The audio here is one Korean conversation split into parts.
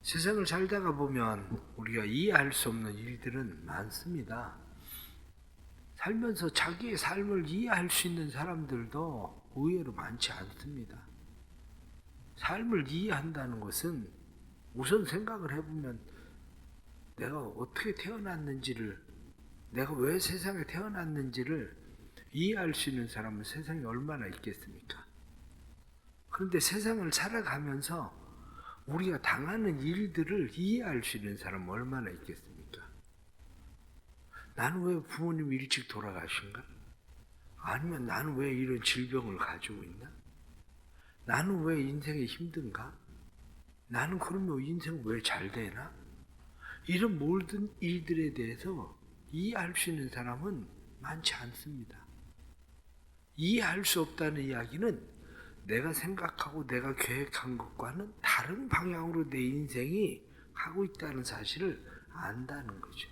세상을 살다가 보면 우리가 이해할 수 없는 일들은 많습니다. 살면서 자기의 삶을 이해할 수 있는 사람들도 의외로 많지 않습니다. 삶을 이해한다는 것은 우선 생각을 해보면 내가 어떻게 태어났는지를, 내가 왜 세상에 태어났는지를 이해할 수 있는 사람은 세상에 얼마나 있겠습니까? 그런데 세상을 살아가면서 우리가 당하는 일들을 이해할 수 있는 사람은 얼마나 있겠습니까? 나는 왜 부모님이 일찍 돌아가신가? 아니면 나는 왜 이런 질병을 가지고 있나? 나는 왜 인생이 힘든가? 나는 그러면 인생 왜 잘 되나? 이런 모든 일들에 대해서 이해할 수 있는 사람은 많지 않습니다. 이해할 수 없다는 이야기는 내가 생각하고 내가 계획한 것과는 다른 방향으로 내 인생이 가고 있다는 사실을 안다는 거죠.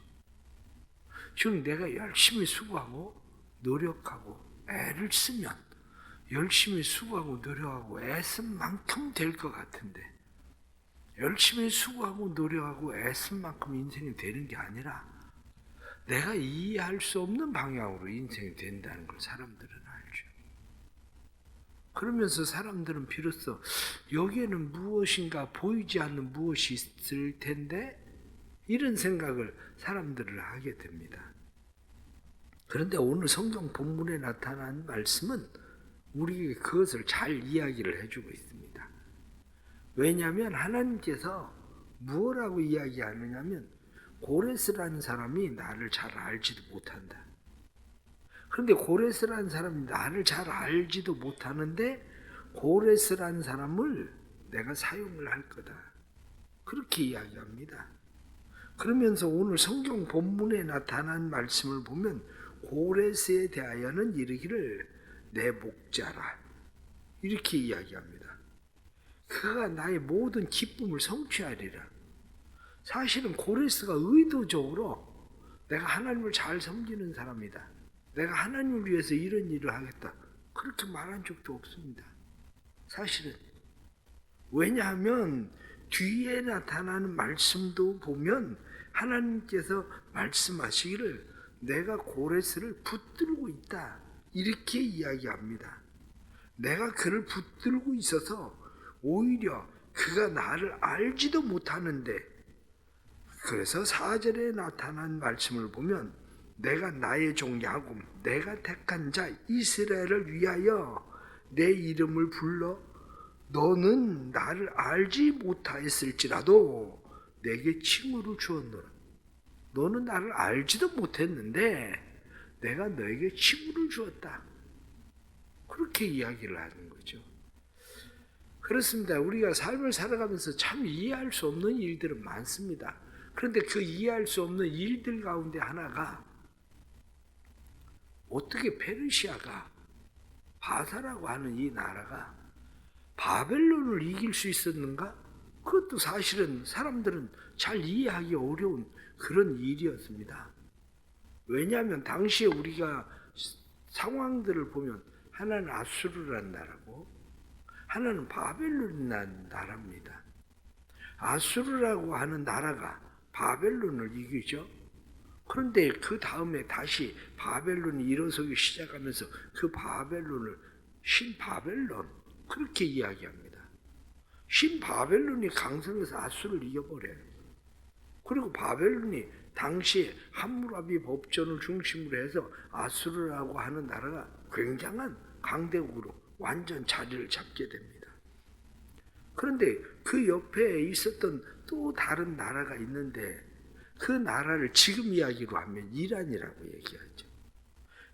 즉 내가 열심히 수고하고 노력하고 애를 쓰면 열심히 수고하고 노력하고 애쓴 만큼 될 것 같은데 열심히 수고하고 노력하고 애쓴 만큼 인생이 되는 게 아니라 내가 이해할 수 없는 방향으로 인생이 된다는 걸 사람들은 알죠. 그러면서 사람들은 비로소 여기에는 무엇인가 보이지 않는 무엇이 있을 텐데 이런 생각을 사람들을 하게 됩니다. 그런데 오늘 성경 본문에 나타난 말씀은 우리에게 그것을 잘 이야기를 해주고 있습니다. 왜냐하면 하나님께서 무엇라고 이야기하느냐면 고레스라는 사람이 나를 잘 알지도 못한다. 그런데 고레스라는 사람이 나를 잘 알지도 못하는데 고레스라는 사람을 내가 사용을 할 거다. 그렇게 이야기합니다. 그러면서 오늘 성경 본문에 나타난 말씀을 보면 고레스에 대하여는 이르기를 내 목자라 이렇게 이야기합니다. 그가 나의 모든 기쁨을 성취하리라. 사실은 고레스가 의도적으로 내가 하나님을 잘 섬기는 사람이다. 내가 하나님을 위해서 이런 일을 하겠다. 그렇게 말한 적도 없습니다. 사실은. 왜냐하면 뒤에 나타나는 말씀도 보면 하나님께서 말씀하시기를 내가 고레스를 붙들고 있다. 이렇게 이야기합니다. 내가 그를 붙들고 있어서 오히려 그가 나를 알지도 못하는데 그래서 4절에 나타난 말씀을 보면 내가 나의 종 야곱 내가 택한 자 이스라엘을 위하여 내 이름을 불러 너는 나를 알지 못하였을지라도 내게 칭호를 주었노라. 너는 나를 알지도 못했는데 내가 너에게 칭호를 주었다. 그렇게 이야기를 하는 거죠. 그렇습니다. 우리가 삶을 살아가면서 참 이해할 수 없는 일들은 많습니다. 그런데 그 이해할 수 없는 일들 가운데 하나가 어떻게 페르시아가 바사라고 하는 이 나라가 바벨론을 이길 수 있었는가? 그것도 사실은 사람들은 잘 이해하기 어려운 그런 일이었습니다. 왜냐하면 당시에 우리가 상황들을 보면 하나는 아수르라는 나라고 하나는 바벨론이라는 나라입니다. 아수르라고 하는 나라가 바벨론을 이기죠. 그런데 그 다음에 다시 바벨론이 일어서기 시작하면서 그 바벨론을 신바벨론 그렇게 이야기합니다. 신바벨론이 강성해서 아수르를 이겨버려요. 그리고 바벨론이 당시에 함무라비 법전을 중심으로 해서 아수르라고 하는 나라가 굉장한 강대국으로 완전 자리를 잡게 됩니다. 그런데 그 옆에 있었던 또 다른 나라가 있는데 그 나라를 지금 이야기로 하면 이란이라고 얘기하죠.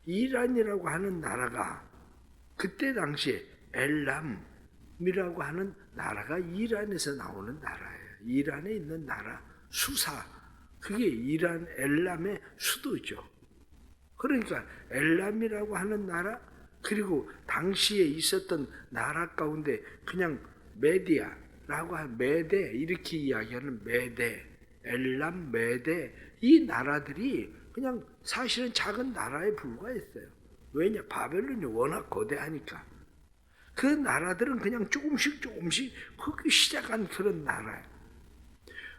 이란이라고 하는 나라가 그때 당시에 엘람이라고 하는 나라가 이란에서 나오는 나라예요. 이란에 있는 나라 수사 그게 이란 엘람의 수도죠. 그러니까 엘람이라고 하는 나라 그리고 당시에 있었던 나라 가운데 그냥 메디아라고 하는 메대 이렇게 이야기하는 메대 엘람, 메대 이 나라들이 그냥 사실은 작은 나라에 불과했어요. 왜냐? 바벨론이 워낙 거대하니까. 그 나라들은 그냥 조금씩 크기 시작한 그런 나라예요.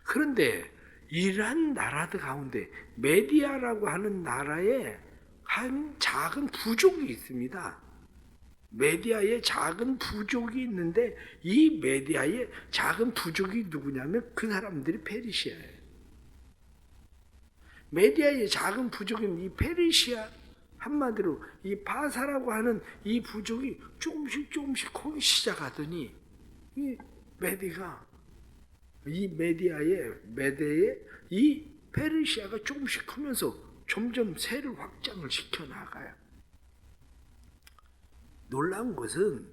그런데 이러한 나라들 가운데 메디아라고 하는 나라에 한 작은 부족이 있습니다. 메디아에 작은 부족이 있는데 이 메디아의 작은 부족이 누구냐면 그 사람들이 페르시아예요. 메디아의 작은 부족인 이 페르시아, 한마디로 이 바사라고 하는 이 부족이 조금씩 커기 시작하더니 이 메디아의 이 페르시아가 조금씩 크면서 점점 세를 확장을 시켜 나가요. 놀라운 것은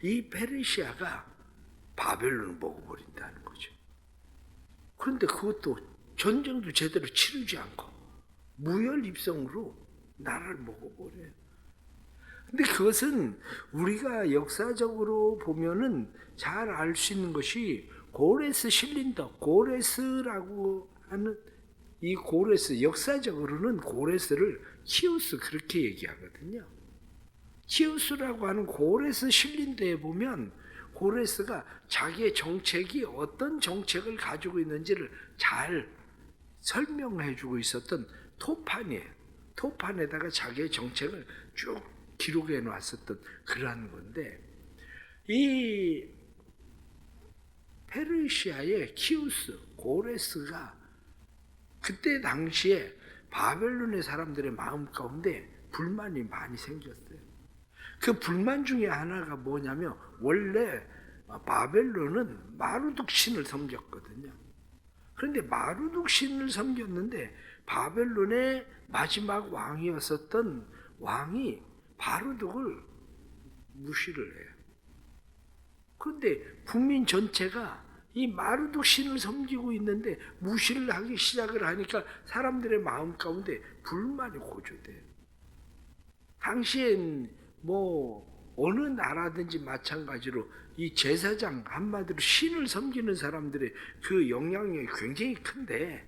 이 페르시아가 바벨론을 먹어버린다는 거죠. 그런데 그것도 전쟁도 제대로 치르지 않고 무혈입성으로 나라를 먹어버려요. 근데 그것은 우리가 역사적으로 보면은 잘 알 수 있는 것이 고레스 실린더, 고레스라고 하는 이 고레스, 역사적으로는 고레스를 키우스 그렇게 얘기하거든요. 키우스라고 하는 고레스 실린더에 보면 고레스가 자기의 정책이 어떤 정책을 가지고 있는지를 잘 설명해 주고 있었던 토판이에요. 토판에다가 자기의 정책을 쭉 기록해 놨었던 그러한 건데, 이 페르시아의 키우스, 고레스가 그때 당시에 바벨론의 사람들의 마음 가운데 불만이 많이 생겼어요. 그 불만 중에 하나가 뭐냐면, 원래 바벨론은 마루둑 신을 섬겼거든요. 그런데 마루둑 신을 섬겼는데 바벨론의 마지막 왕이었었던 왕이 마루둑을 무시를 해요. 그런데 국민 전체가 이 마루둑 신을 섬기고 있는데 무시를 하기 시작을 하니까 사람들의 마음 가운데 불만이 고조돼요. 당시엔 어느 나라든지 마찬가지로 이 제사장, 한마디로 신을 섬기는 사람들의 그 영향력이 굉장히 큰데,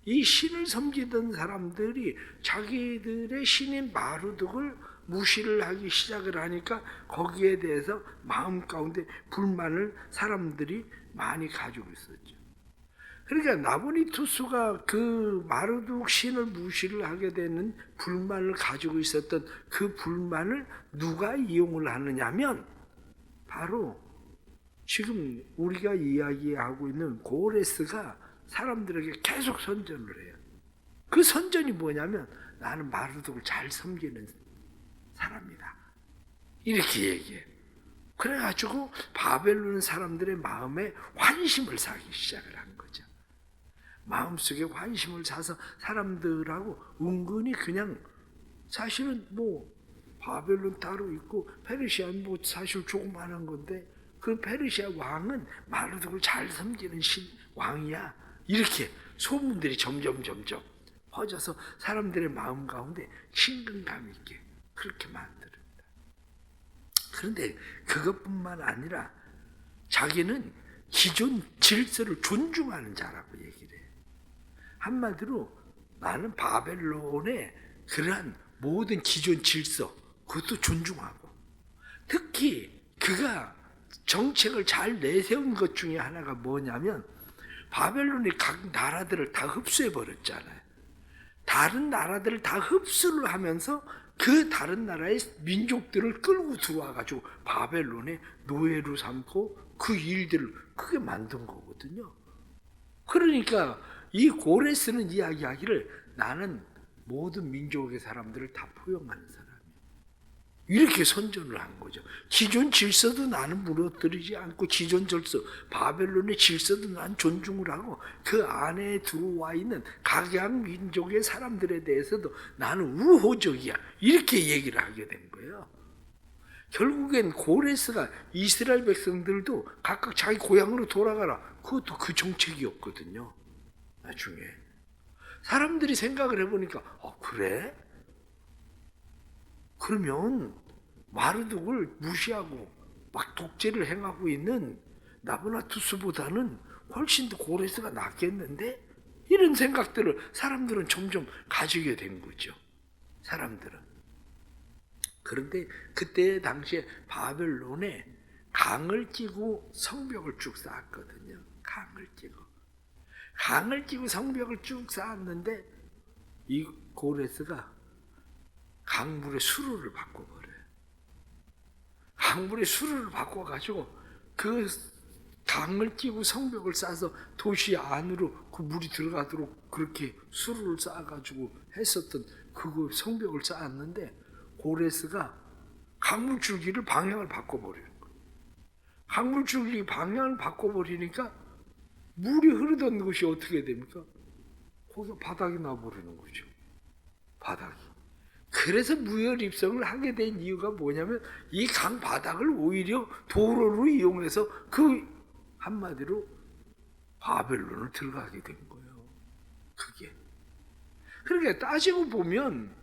이 신을 섬기던 사람들이 자기들의 신인 마루둑을 무시를 하기 시작을 하니까 거기에 대해서 마음 가운데 불만을 사람들이 많이 가지고 있었죠. 그러니까 나보니투스가 그 마르둑 신을 무시를 하게 되는 불만을 가지고 있었던 그 불만을 누가 이용을 하느냐면 바로 지금 우리가 이야기하고 있는 고레스가 사람들에게 계속 선전을 해요. 그 선전이 뭐냐면 나는 마르둑을 잘 섬기는 사람이다, 이렇게 얘기해요. 그래가지고 바벨론 사람들의 마음에 환심을 사기 시작을 한 거죠. 마음속에 환심을 사서 사람들하고 은근히 그냥, 사실은 바벨론 따로 있고 페르시아는 사실 조그만한 건데 그 페르시아 왕은 마르둑을 잘 섬기는 왕이야, 이렇게 소문들이 점점 퍼져서 사람들의 마음 가운데 친근감 있게 그렇게 만듭니다. 그런데 그것뿐만 아니라 자기는 기존 질서를 존중하는 자라고 얘기를 해요. 한마디로 나는 바벨론의 그러한 모든 기존 질서, 그것도 존중하고, 특히 그가 정책을 잘 내세운 것 중에 하나가 뭐냐면 바벨론이 각 나라들을 다 흡수해 버렸잖아요. 다른 나라들을 다 흡수를 하면서 그 다른 나라의 민족들을 끌고 들어와가지고 바벨론의 노예로 삼고 그 일들을 크게 만든 거거든요. 그러니까 이 고레스는 이야기하기를 나는 모든 민족의 사람들을 다 포용하는 사람이야, 이렇게 선전을 한 거죠. 기존 질서도 나는 무너뜨리지 않고, 기존 질서, 바벨론의 질서도 난 존중을 하고, 그 안에 들어와 있는 각양 민족의 사람들에 대해서도 나는 우호적이야, 이렇게 얘기를 하게 된 거예요. 결국엔 고레스가 이스라엘 백성들도 각각 자기 고향으로 돌아가라, 그것도 그 정책이었거든요. 나중에 사람들이 생각을 해보니까 그래? 그러면 마르둑을 무시하고 막 독재를 행하고 있는 나보나투스보다는 훨씬 더 고레스가 낫겠는데? 이런 생각들을 사람들은 점점 가지게 된 거죠. 사람들은. 그런데 그때 당시에 바벨론에 강을 끼고 성벽을 쭉 쌓았거든요. 강을 끼고. 강을 끼고 성벽을 쭉 쌓았는데 이 고레스가 강물의 수로를 바꿔버려요. 강물의 수로를 바꿔가지고 그 강을 끼고 성벽을 쌓아서 도시 안으로 그 물이 들어가도록 그렇게 수로를 쌓아가지고 했었던 그 성벽을 쌓았는데 고레스가 강물줄기를 방향을 바꿔버리는 거예요. 강물줄기 방향을 바꿔버리니까 물이 흐르던 곳이 어떻게 됩니까? 거기가 바닥이 나버리는 거죠. 바닥이. 그래서 무혈입성을 하게 된 이유가 뭐냐면 이 강 바닥을 오히려 도로로 이용해서 그 한마디로 바벨론을 들어가게 된 거예요. 그게. 그러니까 따지고 보면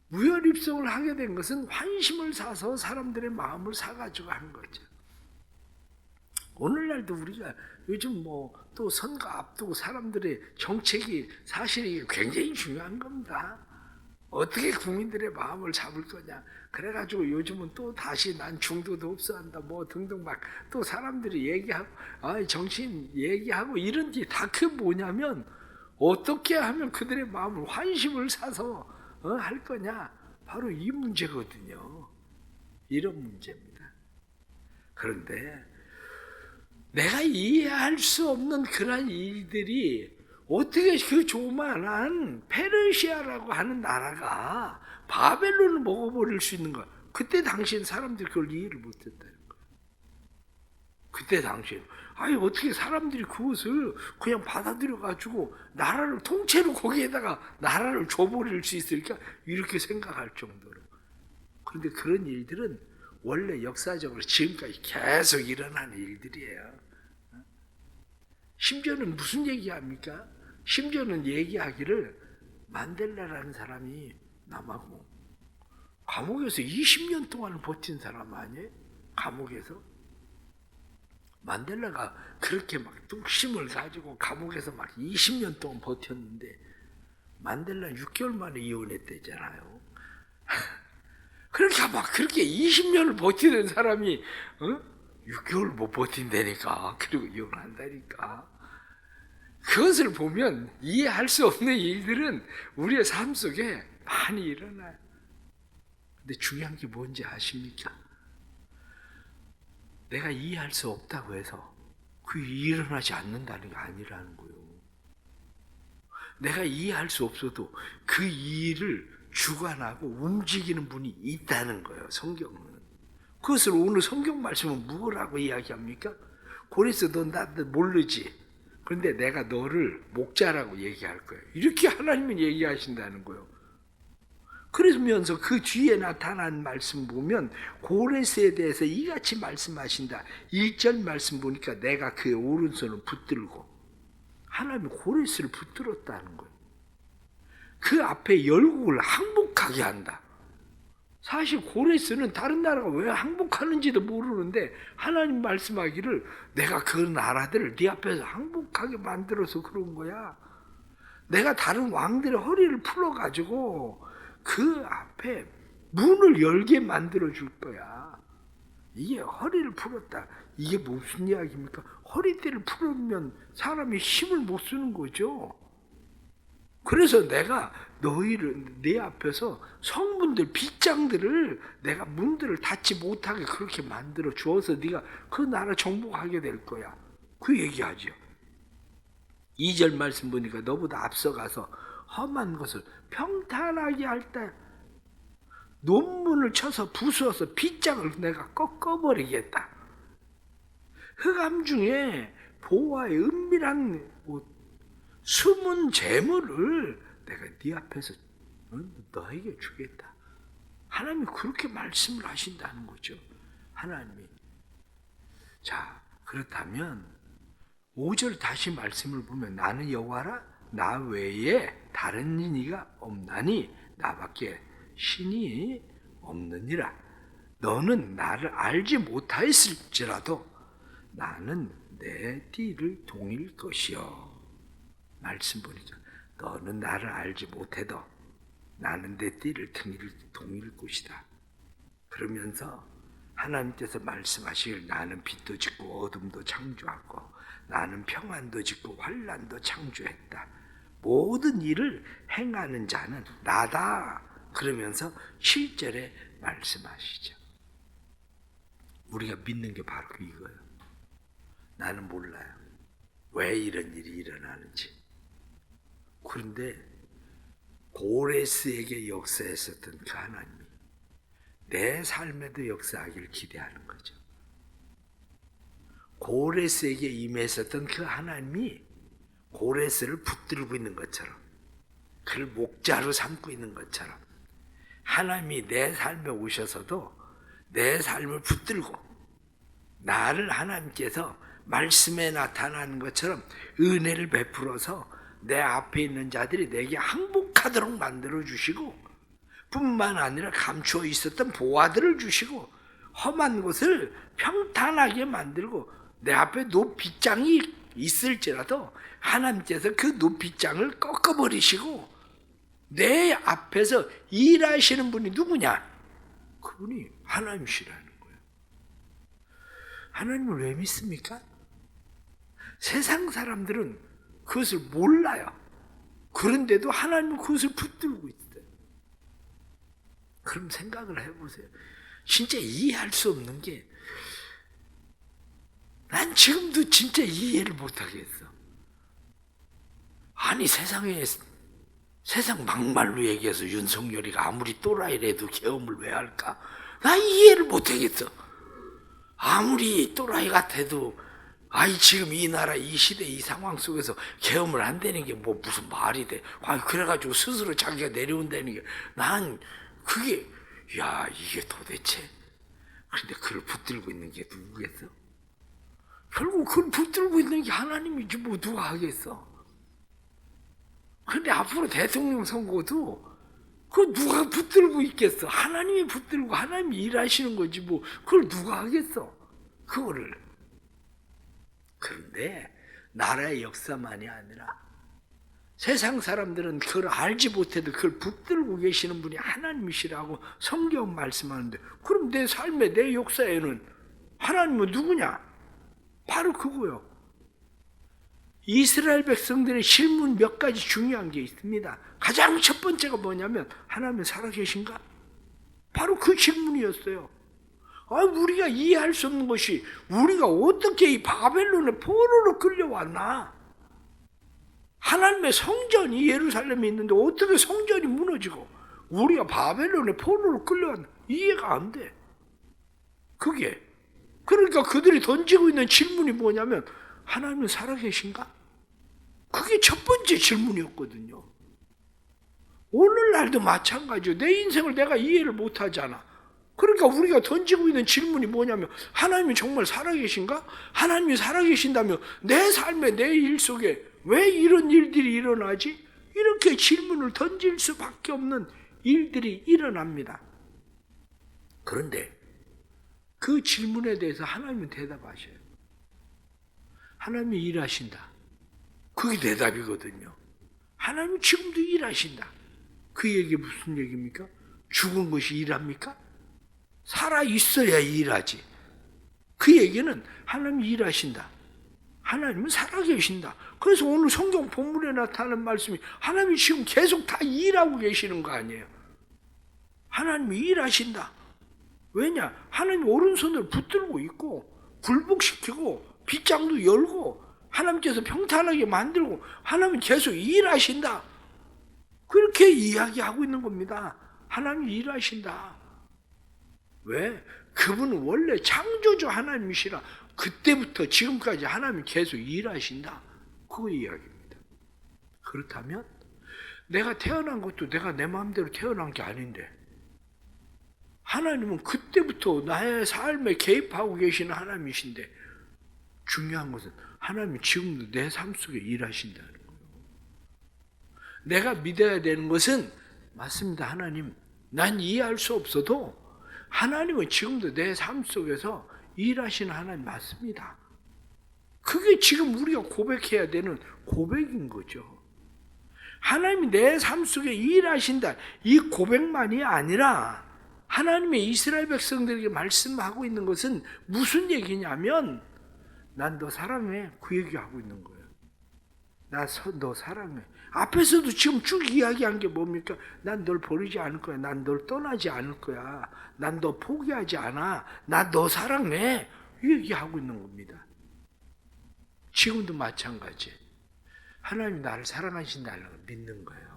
무혈입성을 하게 된 것은 환심을 사서 사람들의 마음을 사가지고 하는 거죠. 오늘날도 우리가 요즘 또 선거 앞두고 사람들의 정책이 사실 굉장히 중요한 겁니다. 어떻게 국민들의 마음을 잡을 거냐. 그래가지고 요즘은 또 다시 난 중도도 없어한다 등등 막 또 사람들이 얘기하고 정치인 얘기하고 이런 게 다 그게 뭐냐면 어떻게 하면 그들의 마음을 환심을 사서 할 거냐. 바로 이 문제거든요. 이런 문제입니다. 그런데 내가 이해할 수 없는 그런 일들이 어떻게 그 조만한 페르시아라고 하는 나라가 바벨론을 먹어버릴 수 있는 거야. 그때 당시엔 사람들이 그걸 이해를 못했다는 거야. 그때 당시엔 어떻게 사람들이 그것을 그냥 받아들여가지고 나라를 통째로 거기에다가 나라를 줘버릴 수 있을까? 이렇게 생각할 정도로. 그런데 그런 일들은 원래 역사적으로 지금까지 계속 일어나는 일들이에요. 심지어는 무슨 얘기합니까? 심지어는 얘기하기를 만델라라는 사람이 남하고 감옥에서 20년 동안 버틴 사람 아니에요? 감옥에서 만델라가 그렇게 막 뚝심을 가지고 감옥에서 막 20년 동안 버텼는데 만델라 6개월 만에 이혼했대잖아요. 그러니까 막 그렇게 20년을 버티는 사람이 6개월 못 버틴다니까. 그리고 이혼한다니까. 그것을 보면 이해할 수 없는 일들은 우리의 삶 속에 많이 일어나요. 근데 중요한 게 뭔지 아십니까? 내가 이해할 수 없다고 해서 그 일어나지 않는다는 게 아니라는 거예요. 내가 이해할 수 없어도 그 일을 주관하고 움직이는 분이 있다는 거예요. 성경은. 그것을 오늘 성경 말씀은 뭐라고 이야기합니까? 고레스 넌 나도 모르지. 그런데 내가 너를 목자라고 얘기할 거예요. 이렇게 하나님은 얘기하신다는 거예요. 그러면서 그 뒤에 나타난 말씀 보면 고레스에 대해서 이같이 말씀하신다. 1절 말씀 보니까 내가 그의 오른손을 붙들고 하나님이 고레스를 붙들었다는 거예요. 그 앞에 열국을 항복하게 한다. 사실 고레스는 다른 나라가 왜 항복하는지도 모르는데 하나님 말씀하기를 내가 그 나라들을 네 앞에서 항복하게 만들어서 그런 거야. 내가 다른 왕들의 허리를 풀어가지고 그 앞에 문을 열게 만들어 줄 거야. 이게 허리를 풀었다. 이게 무슨 이야기입니까? 허리띠를 풀으면 사람이 힘을 못 쓰는 거죠. 그래서 내가 너희를 내 앞에서 성문들 빗장들을 내가 문들을 닫지 못하게 그렇게 만들어 주어서 네가 그 나라 정복하게 될 거야. 그 얘기하죠. 2절 말씀 보니까 너보다 앞서가서 험한 것을 평탄하게 할 때 논문을 쳐서 부수어서 빗장을 내가 꺾어버리겠다. 흑암 중에 보화의 은밀한 숨은 재물을 내가 네 앞에서 너에게 주겠다. 하나님이 그렇게 말씀을 하신다는 거죠. 하나님이. 자, 그렇다면 5절 다시 말씀을 보면 나는 여호와라 나 외에 다른 이가 없나니 나밖에 신이 없느니라. 너는 나를 알지 못하였을지라도 나는 내 띠를 동일 것이요. 말씀 보니까 너는 나를 알지 못해도 나는 내 띠를 동일 것이다. 그러면서 하나님께서 말씀하시길 나는 빛도 짓고 어둠도 창조하고 나는 평안도 짓고 환난도 창조했다. 모든 일을 행하는 자는 나다. 그러면서 7절에 말씀하시죠. 우리가 믿는 게 바로 이거예요. 나는 몰라요. 왜 이런 일이 일어나는지. 그런데 고레스에게 역사했었던 그 하나님이 내 삶에도 역사하길 기대하는 거죠. 고레스에게 임했었던 그 하나님이 고레스를 붙들고 있는 것처럼, 그를 목자로 삼고 있는 것처럼 하나님이 내 삶에 오셔서도 내 삶을 붙들고 나를 하나님께서 말씀에 나타나는 것처럼 은혜를 베풀어서 내 앞에 있는 자들이 내게 항복하도록 만들어 주시고, 뿐만 아니라 감추어 있었던 보화들을 주시고 험한 곳을 평탄하게 만들고, 내 앞에 높이장이 있을지라도 하나님께서 그 높이장을 꺾어버리시고 내 앞에서 일하시는 분이 누구냐? 그분이 하나님이시라는 거예요. 하나님을 왜 믿습니까? 세상 사람들은 그것을 몰라요. 그런데도 하나님은 그것을 붙들고 있어요. 그럼 생각을 해보세요. 진짜 이해할 수 없는 게, 난 지금도 진짜 이해를 못하겠어. 아니 세상 막말로 얘기해서 윤석열이가 아무리 또라이라도 계엄을 왜 할까? 나 이해를 못하겠어. 아무리 또라이 같아도 지금 이 나라 이 시대 이 상황 속에서 계엄을 한다는 게 뭐 무슨 말이 돼. 그래가지고 스스로 자기가 내려온다는 게, 난 그게 이게 도대체. 그런데 그를 붙들고 있는 게 누구겠어? 결국 그걸 붙들고 있는 게 하나님이지 뭐 누가 하겠어. 그런데 앞으로 대통령 선거도 그걸 누가 붙들고 있겠어? 하나님이 붙들고 하나님이 일하시는 거지 뭐 그걸 누가 하겠어? 그거를. 그런데 나라의 역사만이 아니라 세상 사람들은 그걸 알지 못해도 그걸 붙들고 계시는 분이 하나님이시라고 성경 말씀하는데, 그럼 내 삶에 내 역사에는 하나님은 누구냐? 바로 그거요. 이스라엘 백성들의 질문 몇 가지 중요한 게 있습니다. 가장 첫 번째가 뭐냐면, 하나님은 살아계신가? 바로 그 질문이었어요. 우리가 이해할 수 없는 것이, 우리가 어떻게 이 바벨론의 포로로 끌려왔나? 하나님의 성전이 예루살렘에 있는데 어떻게 성전이 무너지고 우리가 바벨론의 포로로 끌려왔나? 이해가 안 돼. 그게. 그러니까 그들이 던지고 있는 질문이 뭐냐면, 하나님은 살아계신가? 그게 첫 번째 질문이었거든요. 오늘날도 마찬가지요. 내 인생을 내가 이해를 못하잖아. 그러니까 우리가 던지고 있는 질문이 뭐냐면, 하나님이 정말 살아계신가? 하나님이 살아계신다면 내 삶에 내 일 속에 왜 이런 일들이 일어나지? 이렇게 질문을 던질 수밖에 없는 일들이 일어납니다. 그런데 그 질문에 대해서 하나님은 대답하셔요. 하나님이 일하신다. 그게 대답이거든요. 하나님은 지금도 일하신다. 그 얘기 무슨 얘기입니까? 죽은 것이 일합니까? 살아 있어야 일하지. 그 얘기는 하나님이 일하신다. 하나님은 살아계신다. 그래서 오늘 성경 본문에 나타나는 말씀이 하나님이 지금 계속 다 일하고 계시는 거 아니에요. 하나님이 일하신다. 왜냐? 하나님 오른손을 붙들고 있고 굴복시키고 빗장도 열고 하나님께서 평탄하게 만들고 하나님은 계속 일하신다. 그렇게 이야기하고 있는 겁니다. 하나님이 일하신다. 왜? 그분은 원래 창조주 하나님이시라 그때부터 지금까지 하나님이 계속 일하신다. 그 이야기입니다. 그렇다면 내가 태어난 것도 내가 내 마음대로 태어난 게 아닌데, 하나님은 그때부터 나의 삶에 개입하고 계시는 하나님이신데, 중요한 것은 하나님이 지금도 내 삶 속에 일하신다는 거예요. 내가 믿어야 되는 것은, 맞습니다. 하나님, 난 이해할 수 없어도 하나님은 지금도 내 삶 속에서 일하시는 하나님 맞습니다. 그게 지금 우리가 고백해야 되는 고백인 거죠. 하나님이 내 삶 속에 일하신다. 이 고백만이 아니라 하나님의 이스라엘 백성들에게 말씀하고 있는 것은 무슨 얘기냐면, 난 너 사랑해. 그 얘기하고 있는 거예요. 너 사랑해. 앞에서도 지금 쭉 이야기한 게 뭡니까? 난 널 버리지 않을 거야. 난 널 떠나지 않을 거야. 난 너 포기하지 않아. 난 너 사랑해. 이 얘기하고 있는 겁니다. 지금도 마찬가지. 하나님 나를 사랑하신다는 걸 믿는 거예요.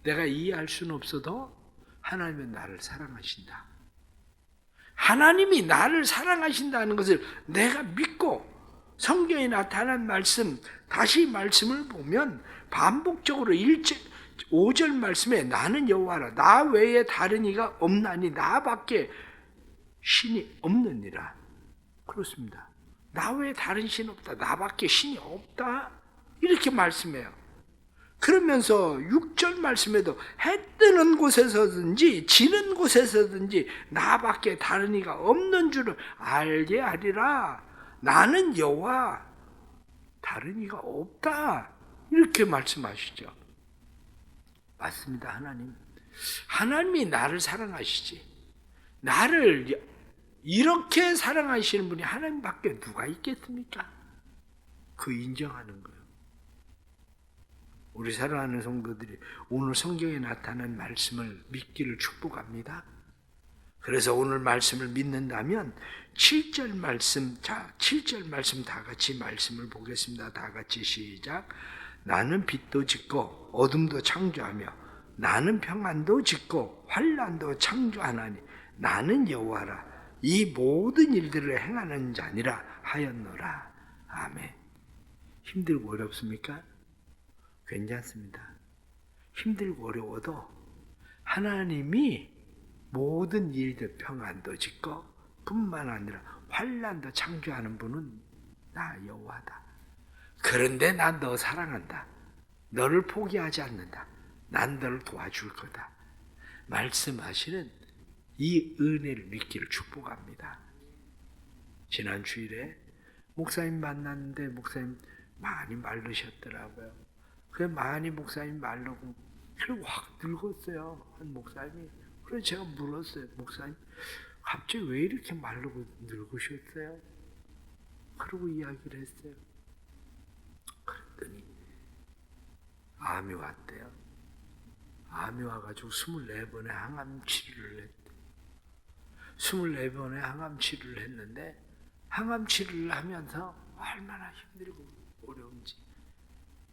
내가 이해할 수는 없어도 하나님은 나를 사랑하신다. 하나님이 나를 사랑하신다는 것을 내가 믿고 성경에 나타난 말씀, 다시 말씀을 보면 반복적으로 5절 말씀에 나는 여호와라 나 외에 다른 이가 없나니 나밖에 신이 없느니라. 그렇습니다. 나 외에 다른 신이 없다. 나밖에 신이 없다. 이렇게 말씀해요. 그러면서 6절 말씀에도 해 뜨는 곳에서든지 지는 곳에서든지 나밖에 다른 이가 없는 줄을 알게 하리라. 나는 여호와 다른 이가 없다. 이렇게 말씀하시죠. 맞습니다. 하나님이 나를 사랑하시지. 나를 이렇게 사랑하시는 분이 하나님밖에 누가 있겠습니까? 그 인정하는 거예요. 우리 사랑하는 성도들이 오늘 성경에 나타난 말씀을 믿기를 축복합니다. 그래서 오늘 말씀을 믿는다면 7절 말씀, 7절 말씀 다 같이 말씀을 보겠습니다. 다 같이 시작. 나는 빛도 짓고 어둠도 창조하며 나는 평안도 짓고 환난도 창조하나니 나는 여호와라 이 모든 일들을 행하는 자니라 하였노라. 아멘. 힘들고 어렵습니까? 괜찮습니다. 힘들고 어려워도 하나님이 모든 일들 평안도 짓고 뿐만 아니라 환난도 창조하는 분은 나 여호와다. 그런데 난 너 사랑한다. 너를 포기하지 않는다. 난 너를 도와줄 거다. 말씀하시는 이 은혜를 믿기를 축복합니다. 지난 주일에 목사님 만났는데 목사님 많이 마르셨더라고요. 그 많이 목사님 마르고 그리고 확 늙었어요. 한 목사님이. 그래서 제가 물었어요. 목사님 갑자기 왜 이렇게 마르고 늙으셨어요? 그러고 이야기를 했어요. 그랬더니 암이 왔대요. 암이 와가지고 24번의 항암 치료를 했대요. 24번의 항암 치료를 했는데 항암 치료를 하면서 얼마나 힘들고 어려운지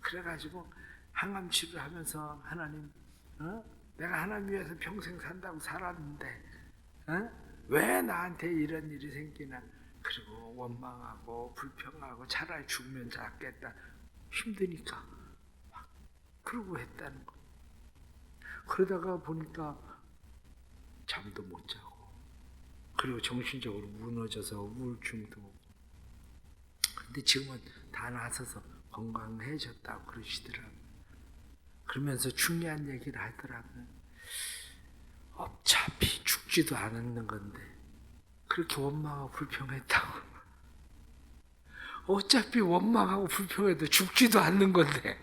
그래가지고 항암 치료를 하면서 하나님 내가 하나님 위해서 평생 산다고 살았는데 왜 나한테 이런 일이 생기나 그리고 원망하고 불평하고 차라리 죽으면 낫겠다 힘드니까 막 그러고 했다는 거. 그러다가 보니까 잠도 못 자고 그리고 정신적으로 무너져서 우울증도 오고 근데 지금은 다 나서서 건강해졌다고 그러시더라고요. 그러면서 중요한 얘기를 하더라고요. 어차피 죽지도 않는 건데 그렇게 원망하고 불평했다고. 어차피 원망하고 불평해도 죽지도 않는 건데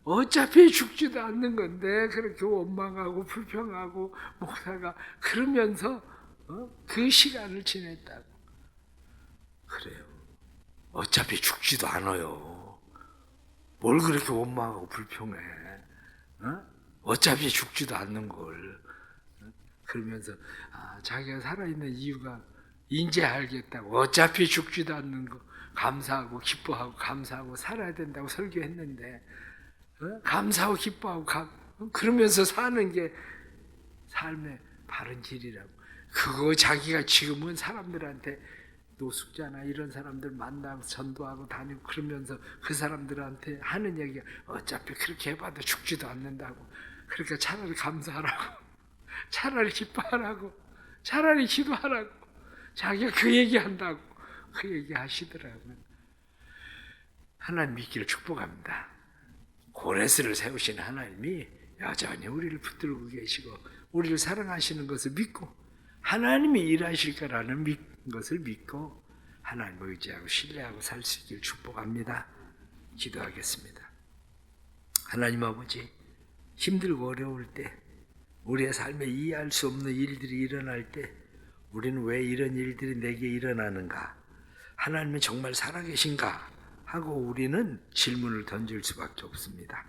어차피 죽지도 않는 건데 그렇게 원망하고 불평하고 목사가 그러면서 그 시간을 지냈다고. 그래요. 어차피 죽지도 않아요. 뭘 그렇게 원망하고 불평해. 어차피 죽지도 않는 걸. 그러면서 자기가 살아있는 이유가 이제 알겠다고. 어차피 죽지도 않는 거 감사하고 기뻐하고 감사하고 살아야 된다고 설교했는데 감사하고 기뻐하고 그러면서 사는 게 삶의 바른 길이라고. 그거 자기가 지금은 사람들한테 노숙자나 이런 사람들 만나고 전도하고 다니고 그러면서 그 사람들한테 하는 얘기가 어차피 그렇게 해봐도 죽지도 않는다고. 그러니까 차라리 감사하라고 차라리 기뻐하라고 차라리 기도하라고 자기가 그 얘기한다고 그 얘기 하시더라고요. 하나님 믿기를 축복합니다. 고레스를 세우신 하나님이 여전히 우리를 붙들고 계시고 우리를 사랑하시는 것을 믿고 하나님이 일하실 거라는 것을 믿고 하나님을 의지하고 신뢰하고 살 수 있기를 축복합니다. 기도하겠습니다. 하나님 아버지, 힘들고 어려울 때 우리의 삶에 이해할 수 없는 일들이 일어날 때 우리는 왜 이런 일들이 내게 일어나는가? 하나님은 정말 살아계신가? 하고 우리는 질문을 던질 수밖에 없습니다.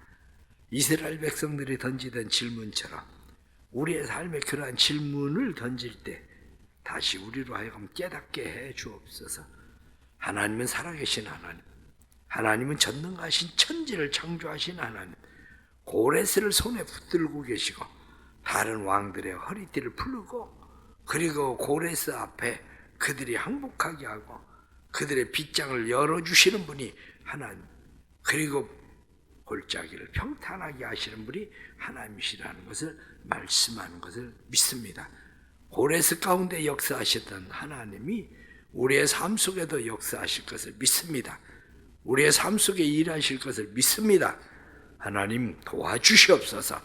이스라엘 백성들이 던지던 질문처럼 우리의 삶에 그러한 질문을 던질 때 다시 우리로 하여금 깨닫게 해 주옵소서. 하나님은 살아계신 하나님, 하나님은 전능하신 천지를 창조하신 하나님, 고레스를 손에 붙들고 계시고 다른 왕들의 허리띠를 풀고 그리고 고레스 앞에 그들이 항복하게 하고 그들의 빗장을 열어주시는 분이 하나님, 그리고 골짜기를 평탄하게 하시는 분이 하나님이시라는 것을 말씀하는 것을 믿습니다. 고레스 가운데 역사하셨던 하나님이 우리의 삶 속에도 역사하실 것을 믿습니다. 우리의 삶 속에 일하실 것을 믿습니다. 하나님 도와주시옵소서.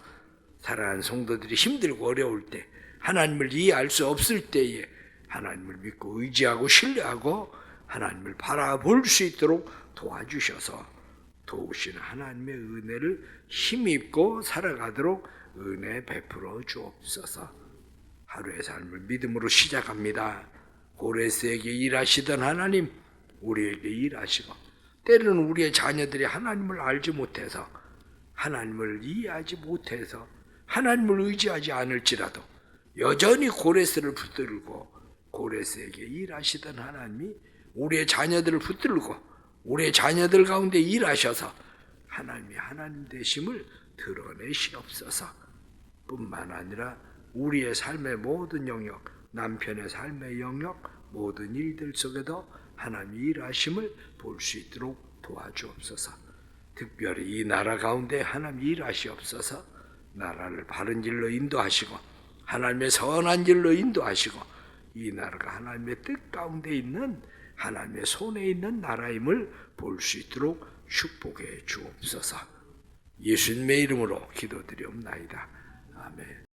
사랑하는 성도들이 힘들고 어려울 때, 하나님을 이해할 수 없을 때에 하나님을 믿고 의지하고 신뢰하고 하나님을 바라볼 수 있도록 도와주셔서 도우시는 하나님의 은혜를 힘입고 살아가도록 은혜 베풀어 주옵소서. 하루의 삶을 믿음으로 시작합니다. 고레스에게 일하시던 하나님, 우리에게 일하시고 때로는 우리의 자녀들이 하나님을 알지 못해서, 하나님을 이해하지 못해서 하나님을 의지하지 않을지라도 여전히 고레스를 붙들고 고레스에게 일하시던 하나님이 우리의 자녀들을 붙들고 우리의 자녀들 가운데 일하셔서 하나님이 하나님 되심을 드러내시옵소서. 뿐만 아니라 우리의 삶의 모든 영역, 남편의 삶의 영역, 모든 일들 속에도 하나님이 일하심을 볼 수 있도록 도와주옵소서. 특별히 이 나라 가운데 하나님 일하시옵소서. 나라를 바른 길로 인도하시고 하나님의 선한 길로 인도하시고 이 나라가 하나님의 뜻 가운데 있는 하나님의 손에 있는 나라임을 볼 수 있도록 축복해 주옵소서. 예수님의 이름으로 기도드리옵나이다. 아멘.